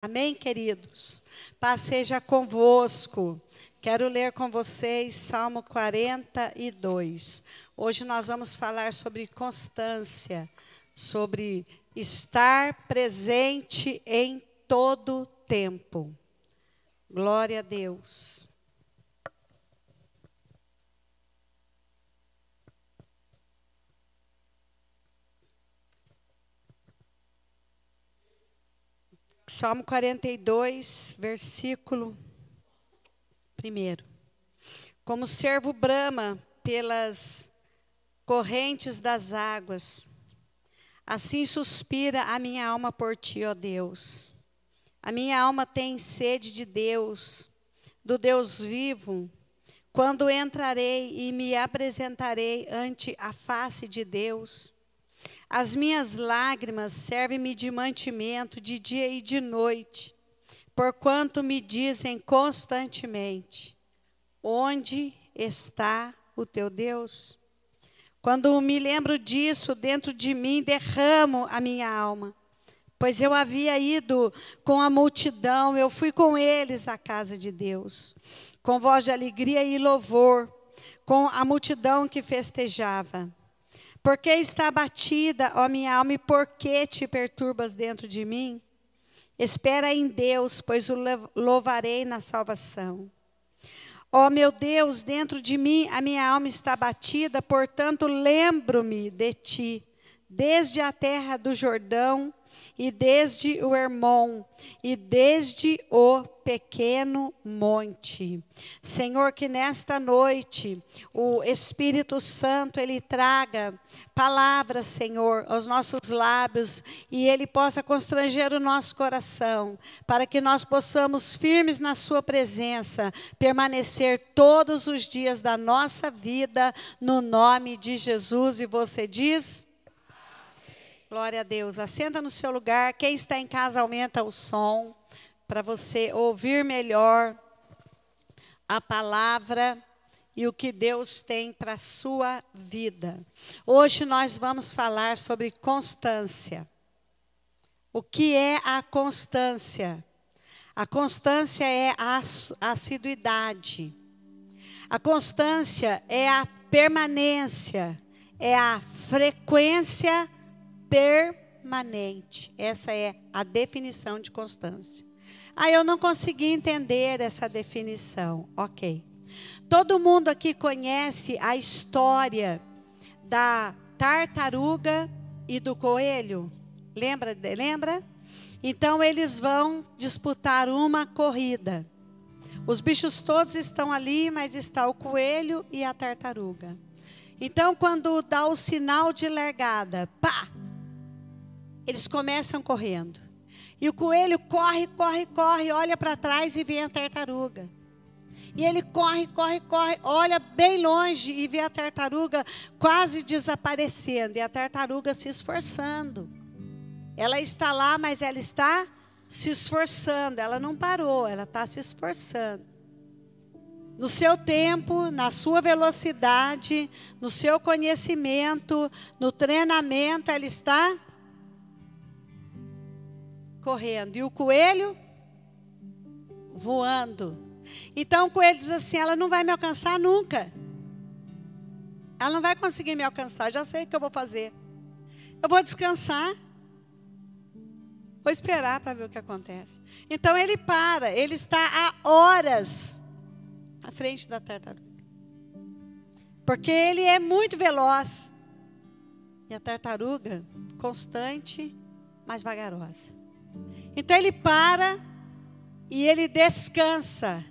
Amém, queridos? Paz seja convosco. Quero ler com vocês Salmo 42. Hoje nós vamos falar sobre constância, sobre estar presente em todo tempo. Glória a Deus. Salmo 42, versículo 1. Como o servo brama pelas correntes das águas, assim suspira a minha alma por ti, ó Deus. A minha alma tem sede de Deus, do Deus vivo. Quando entrarei e me apresentarei ante a face de Deus, as minhas lágrimas servem-me de mantimento de dia e de noite, porquanto me dizem constantemente: onde está o teu Deus? Quando me lembro disso, dentro de mim derramo a minha alma, pois eu havia ido com a multidão, eu fui com eles à casa de Deus, com voz de alegria e louvor, com a multidão que festejava. Porque está abatida, ó minha alma, e por que te perturbas dentro de mim? Espera em Deus, pois o louvarei na salvação. Ó meu Deus, dentro de mim a minha alma está abatida, portanto lembro-me de ti, desde a terra do Jordão, e desde o Hermon, e desde o pequeno monte. Senhor, que nesta noite o Espírito Santo, Ele traga palavras, Senhor, aos nossos lábios, e Ele possa constranger o nosso coração, para que nós possamos, firmes na sua presença, permanecer todos os dias da nossa vida, no nome de Jesus. E você diz... Glória a Deus. Assenta no seu lugar. Quem está em casa, aumenta o som para você ouvir melhor a palavra e o que Deus tem para a sua vida. Hoje nós vamos falar sobre constância. O que é a constância? A constância é a assiduidade. A constância é a permanência, é a frequência permanente. Essa é a definição de constância. Eu não consegui entender essa definição. Ok. Todo mundo aqui conhece a história da tartaruga e do coelho? Lembra? Então eles vão disputar uma corrida. Os bichos todos estão ali, mas está o coelho e a tartaruga. Então quando dá o sinal de largada, pá! Eles começam correndo. E o coelho corre, olha para trás e vê a tartaruga. E ele corre, olha bem longe e vê a tartaruga quase desaparecendo. E a tartaruga se esforçando. Ela está lá, mas ela está se esforçando. Ela não parou, ela está se esforçando. No seu tempo, na sua velocidade, no seu conhecimento, no treinamento, ela está correndo. E o coelho voando. Então o coelho diz assim: ela não vai me alcançar nunca. Ela não vai conseguir me alcançar. Já sei o que eu vou fazer. Eu vou descansar. Vou esperar para ver o que acontece. Então ele para. Ele está há horas à frente da tartaruga. Porque ele é muito veloz. E a tartaruga, constante, mas vagarosa. Então ele para e ele descansa.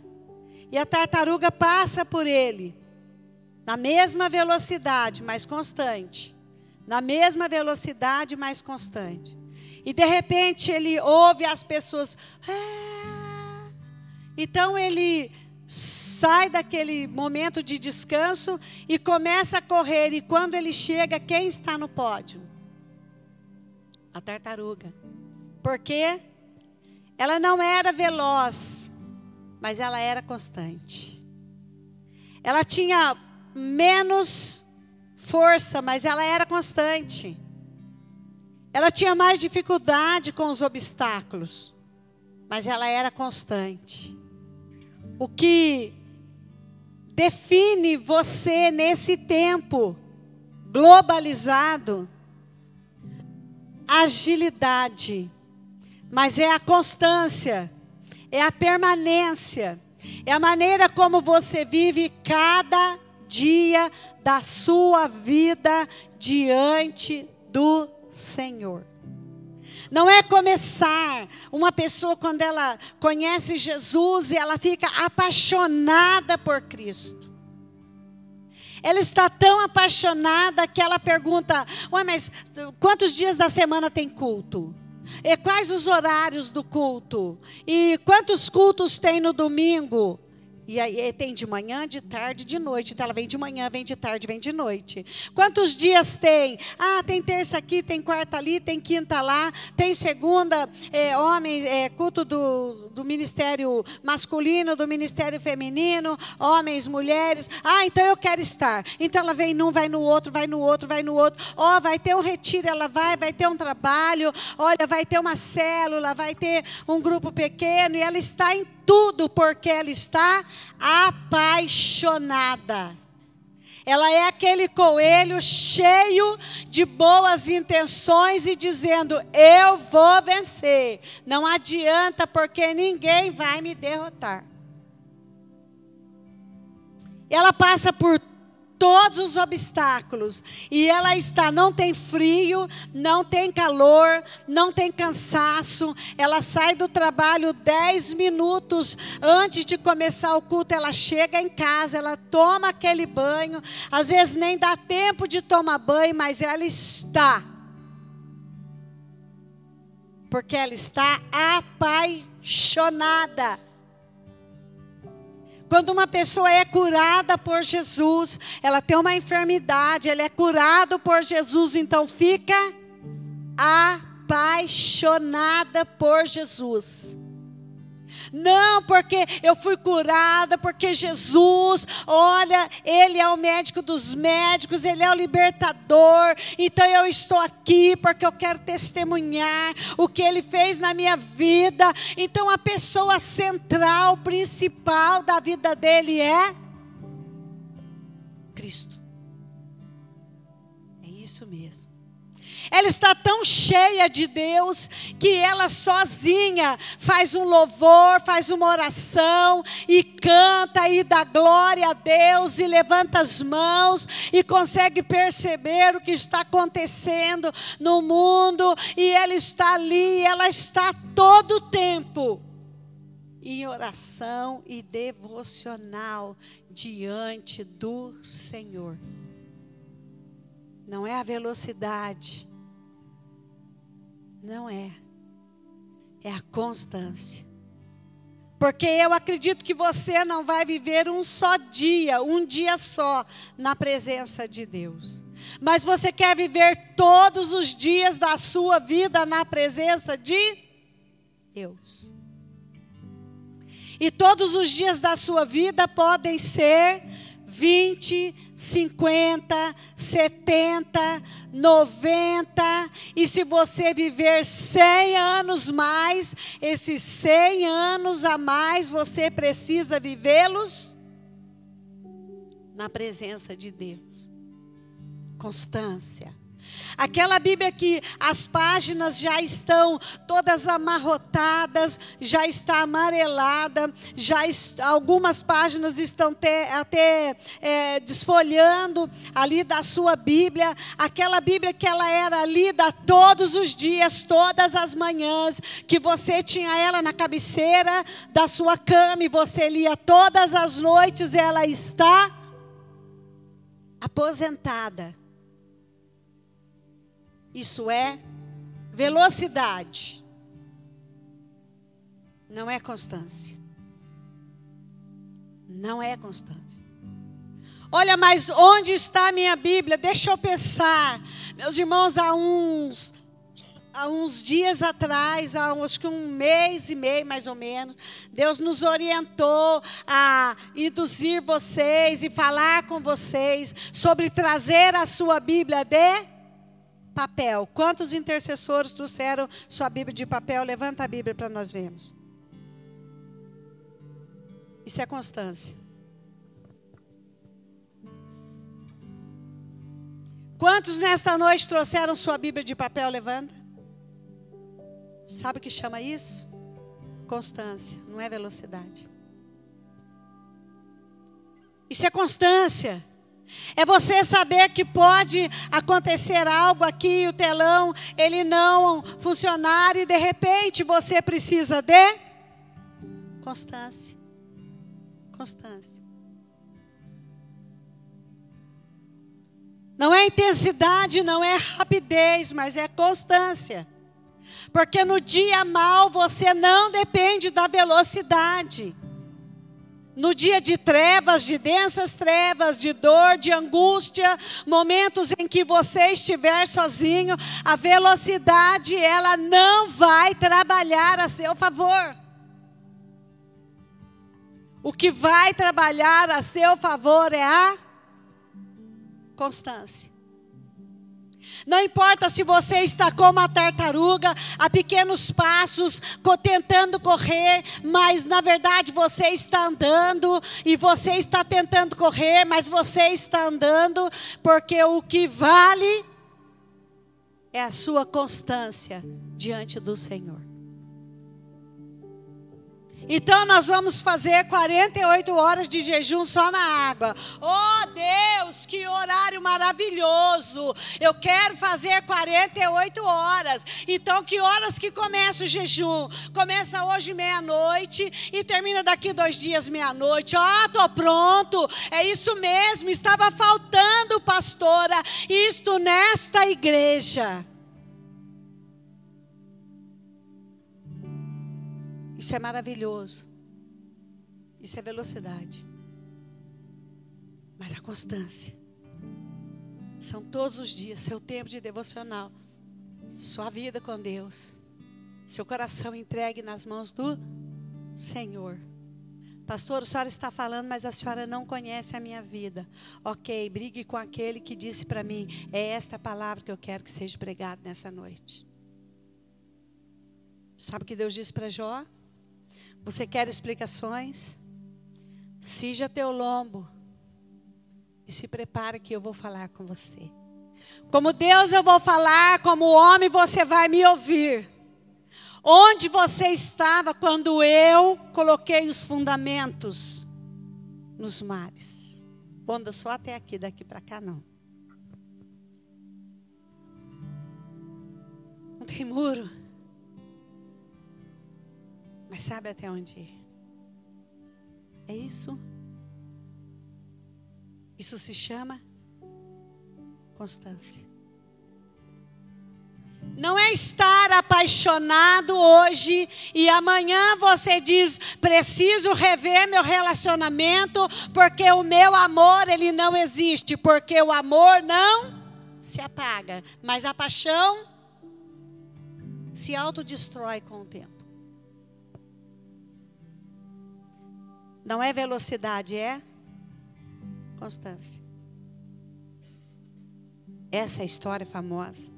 E a tartaruga passa por ele. Na mesma velocidade, mais constante. Na mesma velocidade, mais constante. E de repente ele ouve as pessoas. Então ele sai daquele momento de descanso e começa a correr. E quando ele chega, quem está no pódio? A tartaruga. Porque ela não era veloz, mas ela era constante. Ela tinha menos força, mas ela era constante. Ela tinha mais dificuldade com os obstáculos, mas ela era constante. O que define você nesse tempo globalizado? Agilidade, mas é a constância, é a permanência, é a maneira como você vive cada dia da sua vida diante do Senhor. Não é começar, uma pessoa quando ela conhece Jesus e ela fica apaixonada por Cristo. Ela está tão apaixonada que ela pergunta: ué, mas quantos dias da semana tem culto? E quais os horários do culto? E quantos cultos tem no domingo? E aí tem de manhã, de tarde, de noite. Então ela vem de manhã, vem de tarde, vem de noite. Quantos dias tem? Ah, tem terça aqui, tem quarta ali, tem quinta lá. Tem segunda, culto do ministério masculino, do ministério feminino, homens, mulheres. Ah, então eu quero estar. Então ela vem num, vai no outro, vai no outro, vai no outro. Ó, vai ter um retiro, ela vai ter um trabalho. Olha, vai ter uma célula, vai ter um grupo pequeno. E ela está em tudo porque ela está apaixonada. Ela é aquele coelho cheio de boas intenções e dizendo: eu vou vencer. Não adianta, porque ninguém vai me derrotar. Ela passa por todos os obstáculos e ela está, não tem frio, não tem calor, não tem cansaço. Ela sai do trabalho 10 minutos antes de começar o culto. Ela chega em casa, ela toma aquele banho, às vezes nem dá tempo de tomar banho, mas ela está, porque ela está apaixonada. Quando uma pessoa é curada por Jesus, ela tem uma enfermidade, ela é curada por Jesus, então fica apaixonada por Jesus. Não, porque eu fui curada, porque Jesus, olha, Ele é o médico dos médicos, Ele é o libertador, então eu estou aqui porque eu quero testemunhar o que Ele fez na minha vida. Então a pessoa central, principal da vida dele é Cristo. É isso mesmo. Ela está tão cheia de Deus que ela sozinha faz um louvor, faz uma oração e canta e dá glória a Deus e levanta as mãos e consegue perceber o que está acontecendo no mundo. E ela está ali, ela está todo o tempo em oração e devocional diante do Senhor. Não é a velocidade. Não é. É a constância. Porque eu acredito que você não vai viver um dia só na presença de Deus. Mas você quer viver todos os dias da sua vida na presença de Deus. E todos os dias da sua vida podem ser 20, 50, 70, 90, e se você viver 100 anos mais, esses 100 anos a mais, você precisa vivê-los na presença de Deus. Constância. Aquela Bíblia que as páginas já estão todas amarrotadas, já está amarelada, algumas páginas estão até desfolhando ali da sua Bíblia. Aquela Bíblia que ela era lida todos os dias, todas as manhãs, que você tinha ela na cabeceira da sua cama e você lia todas as noites, ela está aposentada. Isso é velocidade. Não é constância. Não é constância. Olha, mas onde está a minha Bíblia? Deixa eu pensar. Meus irmãos, há uns dias atrás, acho que um mês e meio mais ou menos, Deus nos orientou a induzir vocês e falar com vocês sobre trazer a sua Bíblia de papel. Quantos intercessores trouxeram sua Bíblia de papel? Levanta a Bíblia para nós vermos. Isso é constância. Quantos nesta noite trouxeram sua Bíblia de papel? Levanta. Sabe o que chama isso? Constância, não é velocidade. Isso é constância. É você saber que pode acontecer algo aqui, o telão, ele não funcionar e de repente você precisa de constância. Constância. Não é intensidade, não é rapidez, mas é constância. Porque no dia mau você não depende da velocidade. No dia de trevas, de densas trevas, de dor, de angústia, momentos em que você estiver sozinho, a velocidade, ela não vai trabalhar a seu favor. O que vai trabalhar a seu favor é a constância. Não importa se você está como uma tartaruga, a pequenos passos, tentando correr, mas na verdade você está andando, e você está tentando correr, mas você está andando, porque o que vale é a sua constância diante do Senhor. Então nós vamos fazer 48 horas de jejum só na água. Oh Deus, que horário maravilhoso. Eu quero fazer 48 horas. Então que horas que começa o jejum? Começa hoje meia-noite e termina daqui 2 dias meia-noite. Estou pronto. É isso mesmo, estava faltando, pastora, isto nesta igreja. Isso é maravilhoso. Isso é velocidade. Mas a constância. São todos os dias, seu tempo de devocional. Sua vida com Deus. Seu coração entregue nas mãos do Senhor. Pastor, a senhora está falando, mas a senhora não conhece a minha vida. Ok, brigue com aquele que disse para mim, é esta palavra que eu quero que seja pregada nessa noite. Sabe o que Deus disse para Jó? Você quer explicações? Cija teu lombo e se prepare que eu vou falar com você. Como Deus eu vou falar, como homem você vai me ouvir. Onde você estava quando eu coloquei os fundamentos nos mares? Onda só até aqui, daqui para cá não. Não tem muro. Mas sabe até onde ir? É isso. Isso se chama constância. Não é estar apaixonado hoje e amanhã você diz, preciso rever meu relacionamento porque o meu amor ele não existe, porque o amor não se apaga, mas a paixão se autodestrói com o tempo. Não é velocidade, é constância. Essa é a história famosa,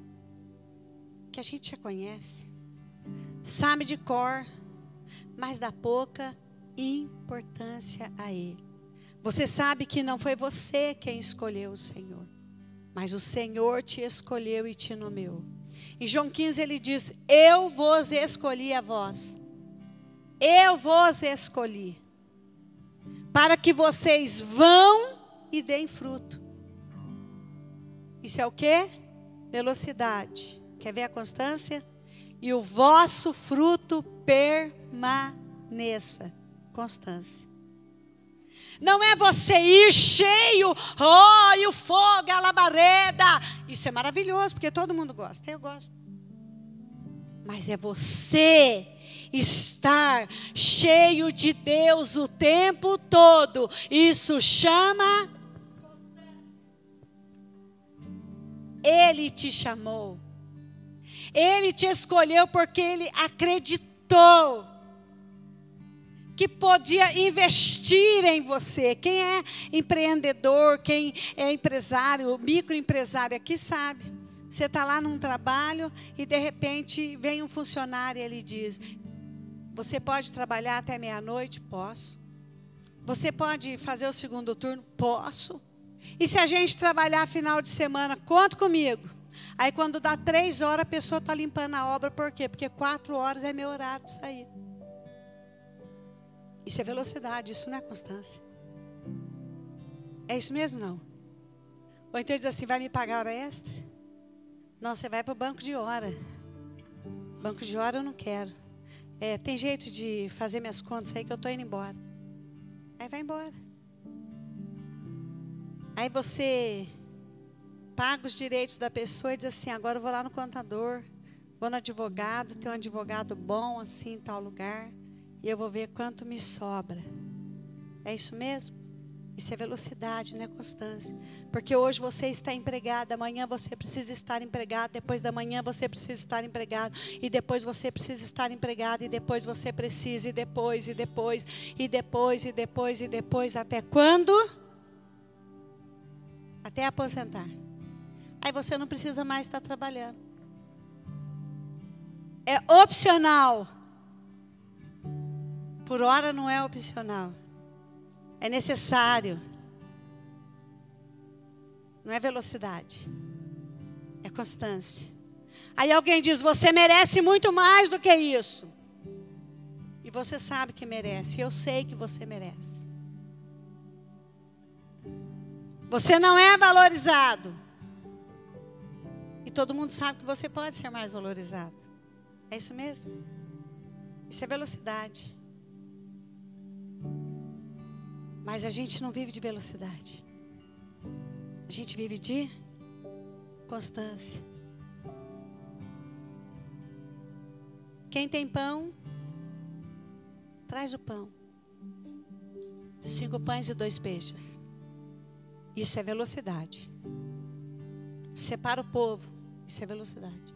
que a gente já conhece, sabe de cor, mas dá pouca importância a ele. Você sabe que não foi você quem escolheu o Senhor, mas o Senhor te escolheu e te nomeou. Em João 15 ele diz, eu vos escolhi a vós, eu vos escolhi, para que vocês vão e deem fruto. Isso é o quê? Velocidade. Quer ver a constância? E o vosso fruto permaneça. Constância. Não é você ir cheio, e o fogo, a labareda. Isso é maravilhoso, porque todo mundo gosta. Eu gosto. Mas é você estar cheio de Deus o tempo todo. Isso chama. Ele te chamou. Ele te escolheu porque ele acreditou que podia investir em você. Quem é empreendedor, quem é empresário, microempresário aqui sabe. Você está lá num trabalho e de repente vem um funcionário e ele diz, você pode trabalhar até meia-noite? Posso. Você pode fazer o segundo turno? Posso. E se a gente trabalhar final de semana, conta comigo. Aí quando dá 3 horas, a pessoa está limpando a obra. Por quê? Porque 4 horas é meu horário de sair. Isso é velocidade, isso não é constância. É isso mesmo, não? Ou então diz assim, vai me pagar hora extra? Não, você vai para o banco de hora. Banco de hora eu não quero. Tem jeito de fazer minhas contas aí que eu estou indo embora. Aí vai embora. Aí você paga os direitos da pessoa e diz assim, agora eu vou lá no contador, vou no advogado, tem um advogado bom assim em tal lugar, e eu vou ver quanto me sobra. É isso mesmo? Isso é velocidade, não é constância. Porque hoje você está empregado, amanhã você precisa estar empregado, depois da manhã você precisa estar empregado, e depois você precisa estar empregado, e depois você precisa, e depois, e depois, e depois, e depois, e depois, até quando? Até aposentar. Aí você não precisa mais estar trabalhando. É opcional. Por hora não é opcional. É necessário. Não é velocidade. É constância. Aí alguém diz, você merece muito mais do que isso. E você sabe que merece. Eu sei que você merece. Você não é valorizado. E todo mundo sabe que você pode ser mais valorizado. É isso mesmo? Isso é velocidade. Mas a gente não vive de velocidade. A gente vive de constância. Quem tem pão, traz o pão. 5 pães e 2 peixes. Isso é velocidade. Separa o povo. Isso é velocidade.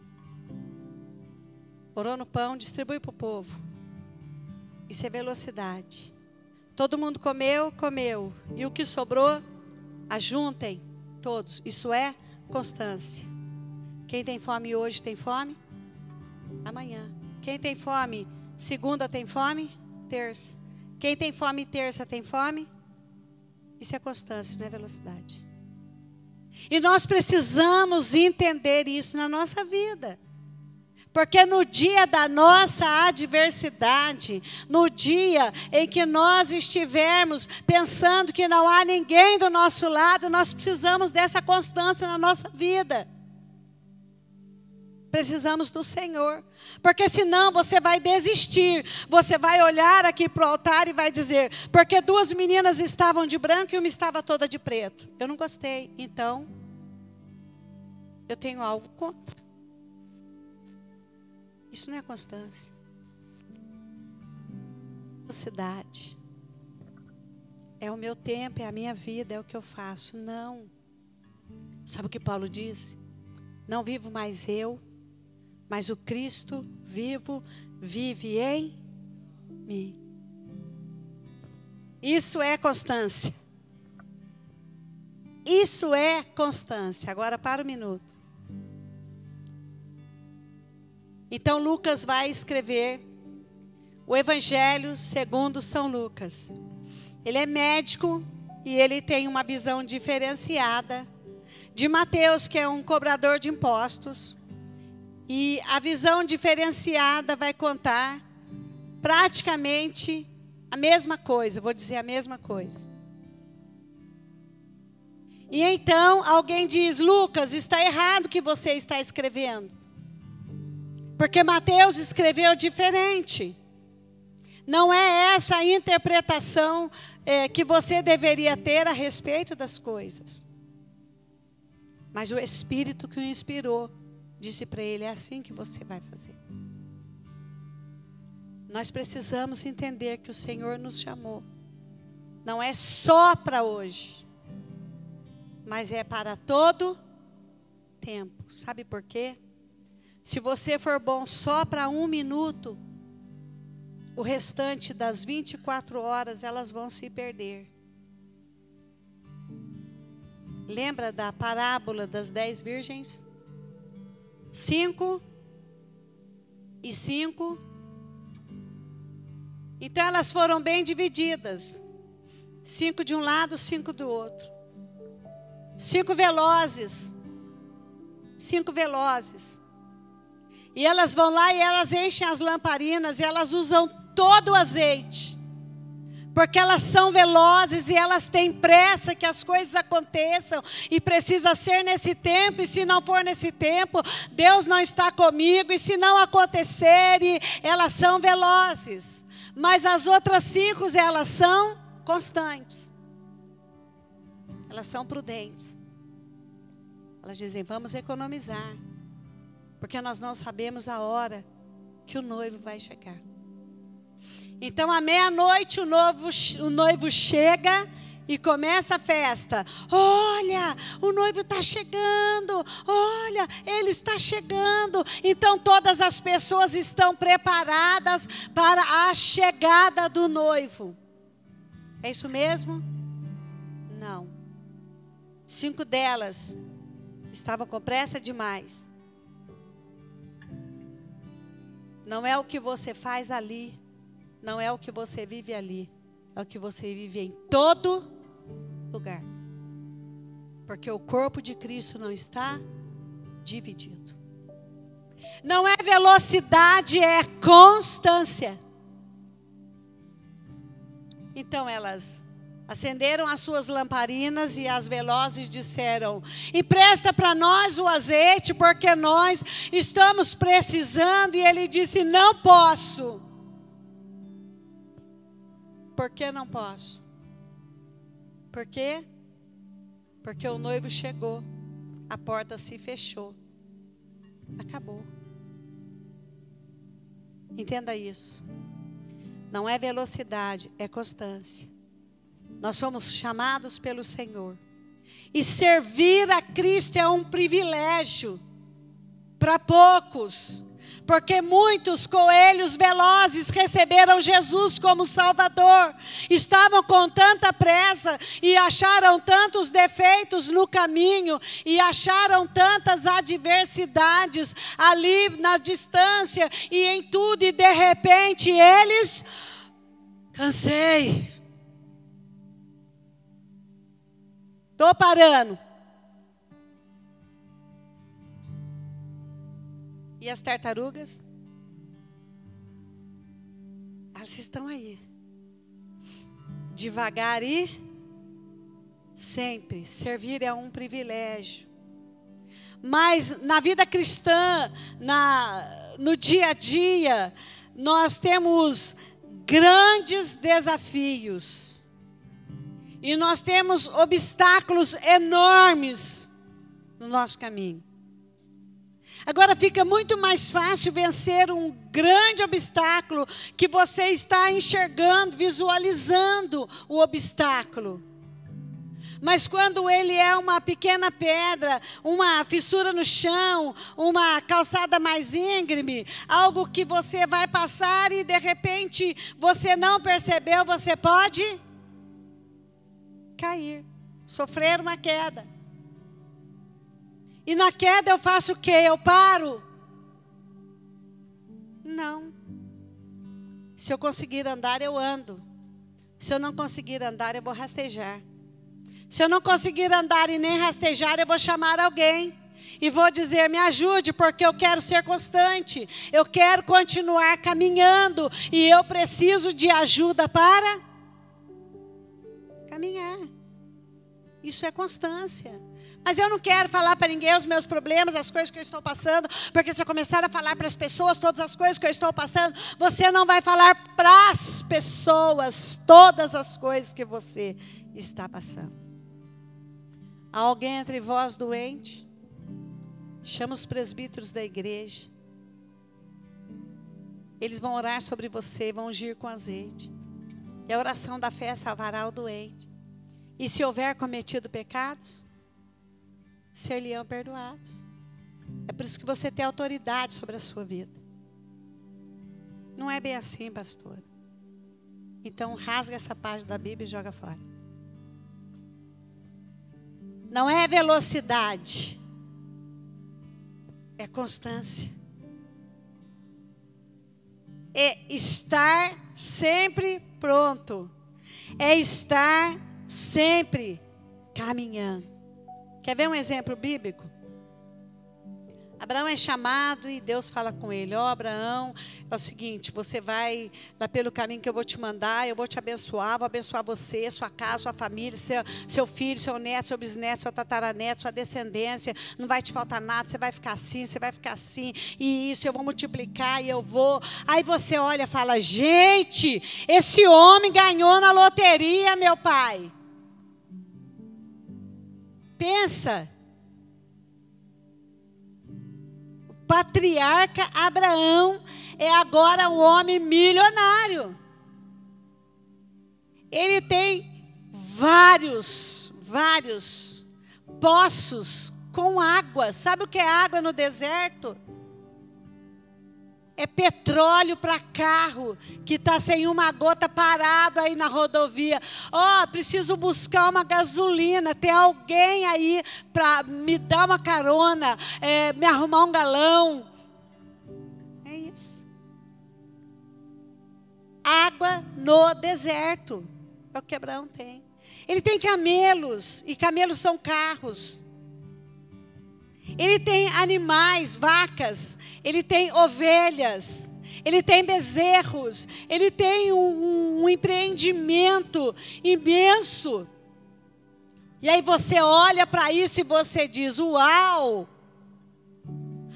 Orou no pão, distribui para o povo. Isso é velocidade. Todo mundo comeu, comeu. E o que sobrou, ajuntem todos. Isso é constância. Quem tem fome hoje tem fome? Amanhã. Quem tem fome segunda tem fome? Terça. Quem tem fome terça tem fome? Isso é constância, não é velocidade. E nós precisamos entender isso na nossa vida. Porque no dia da nossa adversidade, no dia em que nós estivermos pensando que não há ninguém do nosso lado, nós precisamos dessa constância na nossa vida. Precisamos do Senhor. Porque senão você vai desistir. Você vai olhar aqui para o altar e vai dizer, porque 2 meninas estavam de branco e uma estava toda de preto. Eu não gostei, então eu tenho algo contra. Isso não é constância. Velocidade. É o meu tempo, é a minha vida, é o que eu faço. Não. Sabe o que Paulo disse? Não vivo mais eu, mas o Cristo vivo vive em mim. Isso é constância. Isso é constância. Agora para um minuto. Então Lucas vai escrever o Evangelho segundo São Lucas. Ele é médico e ele tem uma visão diferenciada de Mateus, que é um cobrador de impostos. E a visão diferenciada vai contar praticamente a mesma coisa, vou dizer a mesma coisa. E então alguém diz, Lucas, está errado o que você está escrevendo. Porque Mateus escreveu diferente. Não é essa a interpretação que você deveria ter a respeito das coisas. Mas o Espírito que o inspirou disse para ele, é assim que você vai fazer. Nós precisamos entender que o Senhor nos chamou. Não é só para hoje, mas é para todo tempo. Sabe por quê? Se você for bom só para 1 minuto, o restante das 24 horas, elas vão se perder. Lembra da parábola das 10 virgens? 5 e 5. Então elas foram bem divididas. 5 de um lado, 5 do outro. 5 velozes. 5 velozes. E elas vão lá e elas enchem as lamparinas e elas usam todo o azeite. Porque elas são velozes e elas têm pressa que as coisas aconteçam. E precisa ser nesse tempo. E se não for nesse tempo, Deus não está comigo. E se não acontecer, elas são velozes. Mas as outras 5, elas são constantes. Elas são prudentes. Elas dizem, vamos economizar. Porque nós não sabemos a hora que o noivo vai chegar. Então, à meia-noite, o noivo chega e começa a festa. Olha, o noivo está chegando. Olha, ele está chegando. Então, todas as pessoas estão preparadas para a chegada do noivo. É isso mesmo? Não. 5 delas estavam com pressa demais. Não é o que você faz ali. Não é o que você vive ali. É o que você vive em todo lugar. Porque o corpo de Cristo não está dividido. Não é velocidade, é constância. Então elas acenderam as suas lamparinas e as velozes disseram, empresta para nós o azeite, porque nós estamos precisando. E ele disse, não posso. Por que não posso? Por quê? Porque o noivo chegou, a porta se fechou, acabou. Entenda isso. Não é velocidade, é constância. Nós somos chamados pelo Senhor. E servir a Cristo é um privilégio para poucos. Porque muitos coelhos velozes receberam Jesus como Salvador. Estavam com tanta pressa e acharam tantos defeitos no caminho. E acharam tantas adversidades ali na distância e em tudo. E de repente eles, cansei. Estou parando. E as tartarugas? Elas estão aí. Devagar e sempre. Servir é um privilégio. Mas na vida cristã, no dia a dia, nós temos grandes desafios. E nós temos obstáculos enormes no nosso caminho. Agora fica muito mais fácil vencer um grande obstáculo que você está enxergando, visualizando o obstáculo. Mas quando ele é uma pequena pedra, uma fissura no chão, uma calçada mais íngreme, algo que você vai passar e de repente você não percebeu, você pode cair, sofrer uma queda. E na queda eu faço o quê? Eu paro? Não. Se eu conseguir andar, eu ando. Se eu não conseguir andar, eu vou rastejar. Se eu não conseguir andar e nem rastejar, eu vou chamar alguém. E vou dizer, me ajude, porque eu quero ser constante. Eu quero continuar caminhando. E eu preciso de ajuda para caminhar. Isso é constância. Mas eu não quero falar para ninguém os meus problemas, as coisas que eu estou passando, porque se eu começar a falar para as pessoas todas as coisas que eu estou passando, você não vai falar para as pessoas todas as coisas que você está passando. Há alguém entre vós doente? Chama os presbíteros da igreja. Eles vão orar sobre você, vão ungir com azeite. E a oração da fé salvará o doente. E se houver cometido pecados, ser-lhe-ão perdoados. É por isso que você tem autoridade sobre a sua vida. Não é bem assim, pastora. Então rasga essa página da Bíblia e joga fora. Não é velocidade, é constância. É estar sempre pronto. é estar sempre caminhando. Quer ver um exemplo bíblico? Abraão é chamado e Deus fala com ele: ó, Abraão, é o seguinte, você vai lá pelo caminho que eu vou te mandar, eu vou te abençoar, vou abençoar você, sua casa, sua família, seu filho, seu neto, seu bisneto, seu tataraneto, sua descendência, não vai te faltar nada, você vai ficar assim, e isso, eu vou multiplicar e eu vou. Aí você olha e fala: gente, esse homem ganhou na loteria, meu pai. Pensa. Patriarca Abraão é agora um homem milionário. Ele tem vários poços com água. Sabe o que é água no deserto? É petróleo para carro que está sem uma gota, parado aí na rodovia. Ó, preciso buscar uma gasolina. Tem alguém aí para me dar uma carona, me arrumar um galão? É isso. Água no deserto. É o que Abraão tem. Ele tem camelos, e camelos são carros. Ele tem animais, vacas, ele tem ovelhas, ele tem bezerros, ele tem um empreendimento imenso. E aí você olha para isso e você diz: uau!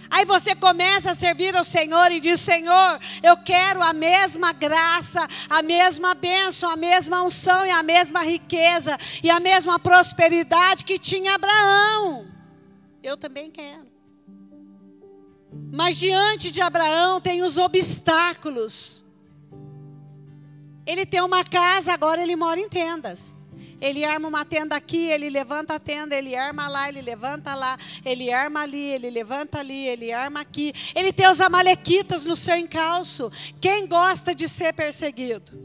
Aí você começa a servir ao Senhor e diz: Senhor, eu quero a mesma graça, a mesma bênção, a mesma unção e a mesma riqueza e a mesma prosperidade que tinha Abraão. Eu também quero. Mas diante de Abraão tem os obstáculos. Ele tem uma casa, agora ele mora em tendas. Ele arma uma tenda aqui, ele levanta a tenda, ele arma lá, ele levanta lá, ele arma ali, ele levanta ali, ele arma aqui. Ele tem os amalequitas no seu encalço. Quem gosta de ser perseguido?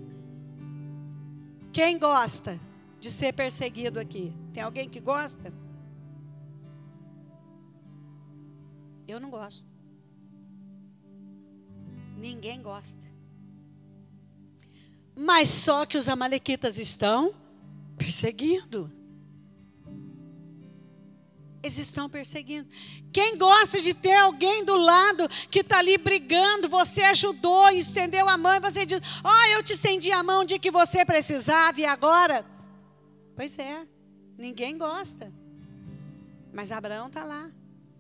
Quem gosta de ser perseguido aqui? Tem alguém que gosta? Eu não gosto. Ninguém gosta. Mas só que os amalequitas estão perseguindo. Eles estão perseguindo. Quem gosta de ter alguém do lado que está ali brigando, você ajudou, estendeu a mão e você diz: ó, eu te estendi a mão de que você precisava e agora? Pois é, ninguém gosta. Mas Abraão está lá.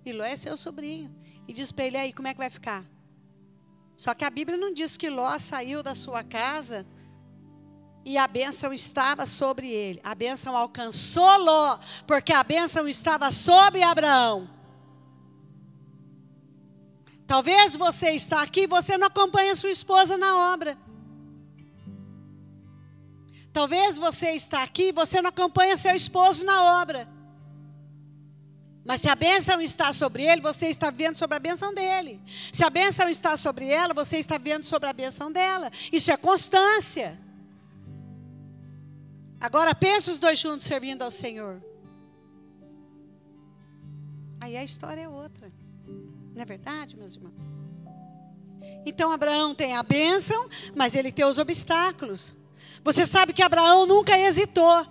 E Ló é seu sobrinho. E diz para ele: aí, como é que vai ficar? Só que a Bíblia não diz que Ló saiu da sua casa e a bênção estava sobre ele. A bênção alcançou Ló, porque a bênção estava sobre Abraão. Talvez você está aqui e você não acompanha sua esposa na obra. Talvez você está aqui e você não acompanha seu esposo na obra. Mas se a bênção está sobre ele, você está vendo sobre a bênção dele. Se a bênção está sobre ela, você está vendo sobre a bênção dela. Isso é constância. Agora pensa os dois juntos servindo ao Senhor. Aí a história é outra. Não é verdade, meus irmãos? Então Abraão tem a bênção, mas ele tem os obstáculos. Você sabe que Abraão nunca hesitou.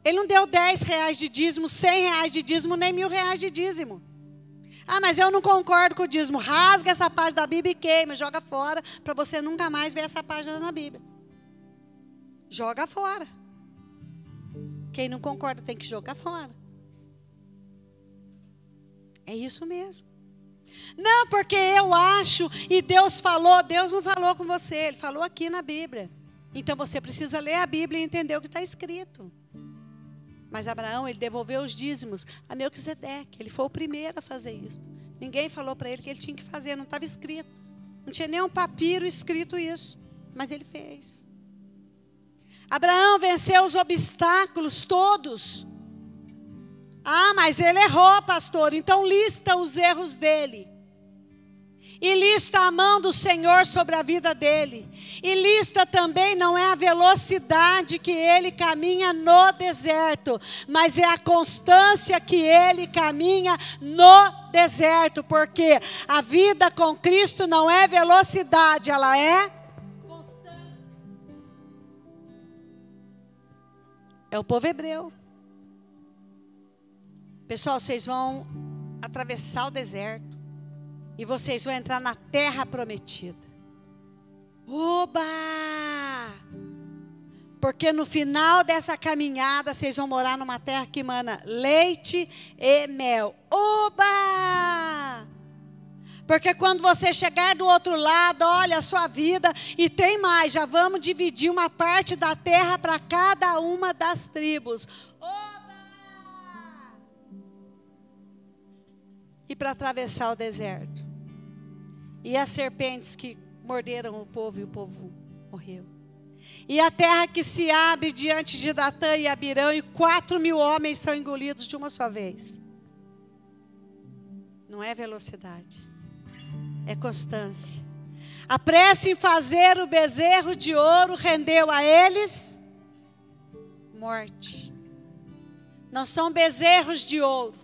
Ele não deu 10 reais de dízimo, 100 reais de dízimo, nem 1.000 reais de dízimo. Ah, mas eu não concordo com o dízimo. Rasga essa página da Bíblia e queima, joga fora, para você nunca mais ver essa página na Bíblia. Joga fora. Quem não concorda tem que jogar fora. É isso mesmo. Não, porque eu acho e Deus falou. Deus não falou com você, Ele falou aqui na Bíblia. Então você precisa ler a Bíblia e entender o que está escrito. Mas Abraão, ele devolveu os dízimos a Melquisedeque. Ele foi o primeiro a fazer isso. Ninguém falou para ele que ele tinha que fazer, não estava escrito. Não tinha nem um papiro escrito isso. Mas ele fez. Abraão venceu os obstáculos todos. Ah, mas ele errou, pastor. Então lista os erros dele. E lista a mão do Senhor sobre a vida dele. E lista também, não é a velocidade que ele caminha no deserto, mas é a constância que ele caminha no deserto. Porque a vida com Cristo não é velocidade, ela é constância. É o povo hebreu. Pessoal, vocês vão atravessar o deserto e vocês vão entrar na terra prometida. Oba! Porque no final dessa caminhada vocês vão morar numa terra que emana leite e mel. Oba! Porque quando você chegar do outro lado, olha a sua vida, e tem mais, já vamos dividir uma parte da terra para cada uma das tribos. Oba! E para atravessar o deserto. E as serpentes que morderam o povo e o povo morreu. E a terra que se abre diante de Datã e Abirão, e 4.000 homens são engolidos de uma só vez. Não é velocidade. É constância. A pressa em fazer o bezerro de ouro rendeu a eles morte. Não são bezerros de ouro,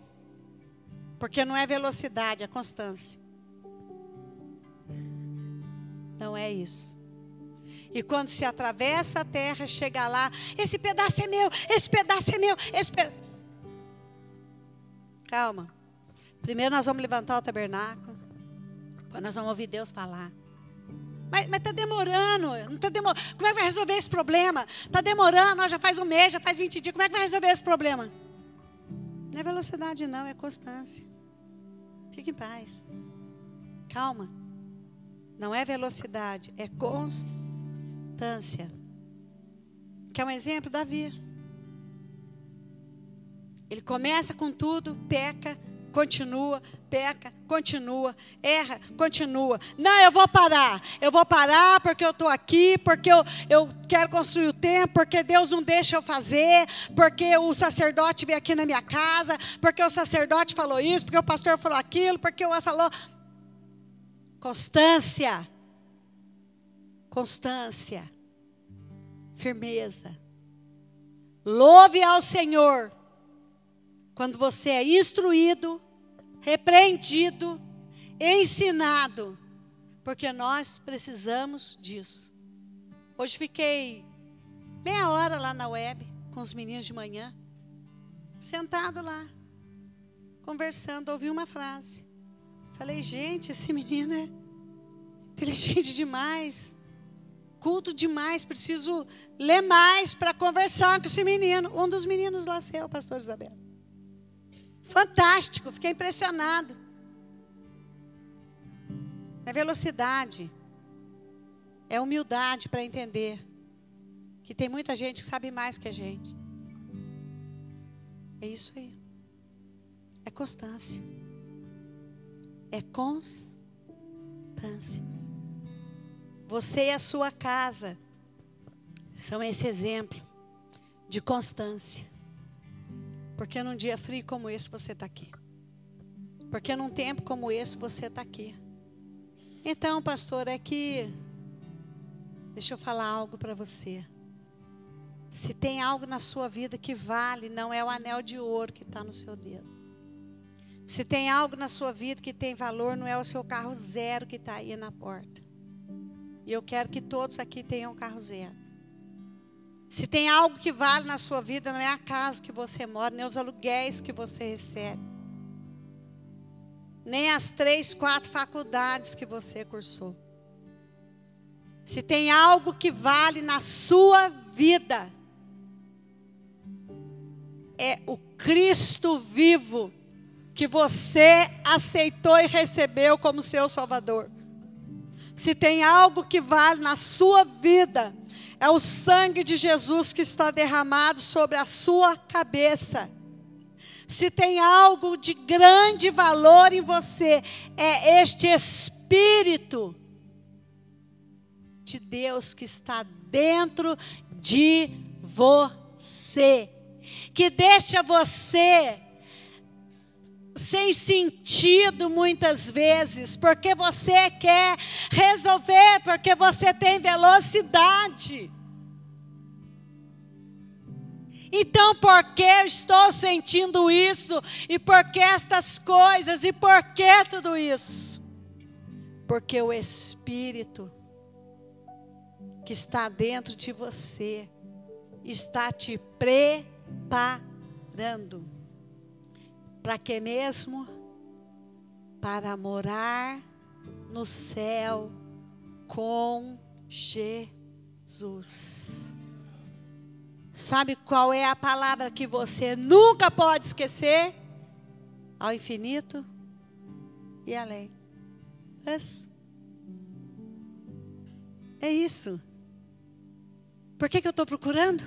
porque não é velocidade, é constância. Não é isso. E quando se atravessa a terra, chega lá, esse pedaço é meu, esse pedaço é meu, Calma. Primeiro nós vamos levantar o tabernáculo. Depois nós vamos ouvir Deus falar. Mas está demorando, não tá demorando. Como é que vai resolver esse problema? Está demorando, já faz um mês, já faz 20 dias. Como é que vai resolver esse problema? Não é velocidade não, é constância. Fique em paz. Calma. Não é velocidade, é constância. Quer um exemplo? Davi. Ele começa com tudo, peca, continua, peca, continua, erra, continua. Não, eu vou parar porque eu estou aqui, porque eu quero construir o templo, porque Deus não deixa eu fazer, porque o sacerdote veio aqui na minha casa, porque o sacerdote falou isso, porque o pastor falou aquilo, porque o falou... Constância, constância, firmeza. Louve ao Senhor quando você é instruído, repreendido, ensinado, porque nós precisamos disso. Hoje fiquei meia hora lá na web com os meninos de manhã, sentado lá, conversando, ouvi uma frase. Falei, gente, esse menino é inteligente demais, culto demais, preciso ler mais para conversar com esse menino. Um dos meninos lá é o pastor Isabel. Fantástico, fiquei impressionado. É velocidade, é humildade para entender que tem muita gente que sabe mais que a gente. É isso aí. É constância. É constância. Você e a sua casa são esse exemplo de constância. Porque num dia frio como esse você está aqui. Porque num tempo como esse você está aqui. Então, pastor, deixa eu falar algo para você. Se tem algo na sua vida que vale, não é o anel de ouro que está no seu dedo. Se tem algo na sua vida que tem valor, não é o seu carro zero que está aí na porta. E eu quero que todos aqui tenham carro zero. Se tem algo que vale na sua vida, não é a casa que você mora, nem os aluguéis que você recebe. Nem as 3, 4 faculdades que você cursou. Se tem algo que vale na sua vida, é o Cristo vivo que você aceitou e recebeu como seu Salvador. Se tem algo que vale na sua vida, é o sangue de Jesus que está derramado sobre a sua cabeça. Se tem algo de grande valor em você, é este Espírito de Deus que está dentro de você, que deixa você sem sentido muitas vezes, porque você quer resolver, porque você tem velocidade. Então, por que eu estou sentindo isso? E por que estas coisas? E por que tudo isso? Porque o Espírito que está dentro de você está te preparando. Para quê mesmo? Para morar no céu com Jesus. Sabe qual é a palavra que você nunca pode esquecer? Ao infinito e além. É isso. Por que eu estou procurando?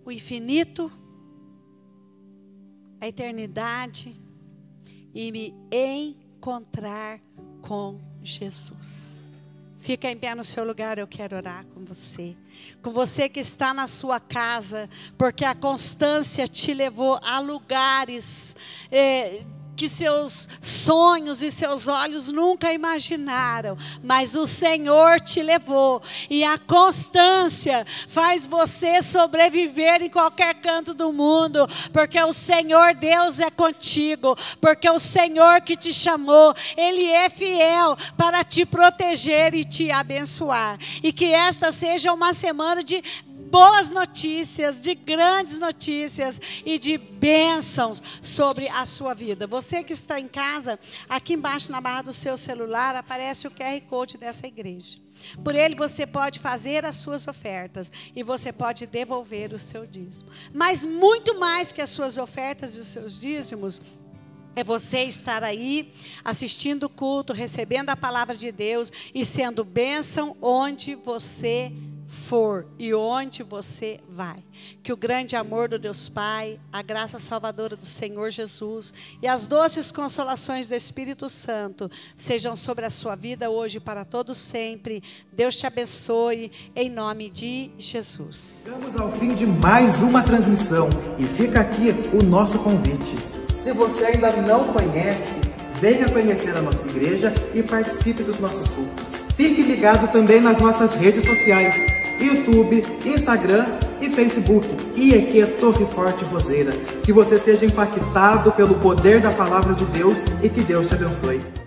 O infinito, a eternidade e me encontrar com Jesus. Fica em pé no seu lugar, eu quero orar com você. Com você que está na sua casa, porque a constância te levou a lugares que seus sonhos e seus olhos nunca imaginaram, mas o Senhor te levou, e a constância faz você sobreviver em qualquer canto do mundo, porque o Senhor Deus é contigo, porque o Senhor que te chamou, Ele é fiel para te proteger e te abençoar, e que esta seja uma semana de boas notícias, de grandes notícias e de bênçãos sobre a sua vida. Você que está em casa, aqui embaixo na barra do seu celular aparece o QR Code dessa igreja. Por ele você pode fazer as suas ofertas e você pode devolver o seu dízimo. Mas muito mais que as suas ofertas e os seus dízimos, é você estar aí assistindo o culto, recebendo a palavra de Deus e sendo bênção onde você for e onde você vai. Que o grande amor do Deus Pai, a graça salvadora do Senhor Jesus e as doces consolações do Espírito Santo sejam sobre a sua vida hoje e para todos sempre. Deus te abençoe em nome de Jesus. Chegamos ao fim de mais uma transmissão e fica aqui o nosso convite. Se você ainda não conhece, venha conhecer a nossa igreja e participe dos nossos cultos. Fique ligado também nas nossas redes sociais, YouTube, Instagram e Facebook, IEQ Torre Forte Roseira. Que você seja impactado pelo poder da palavra de Deus e que Deus te abençoe.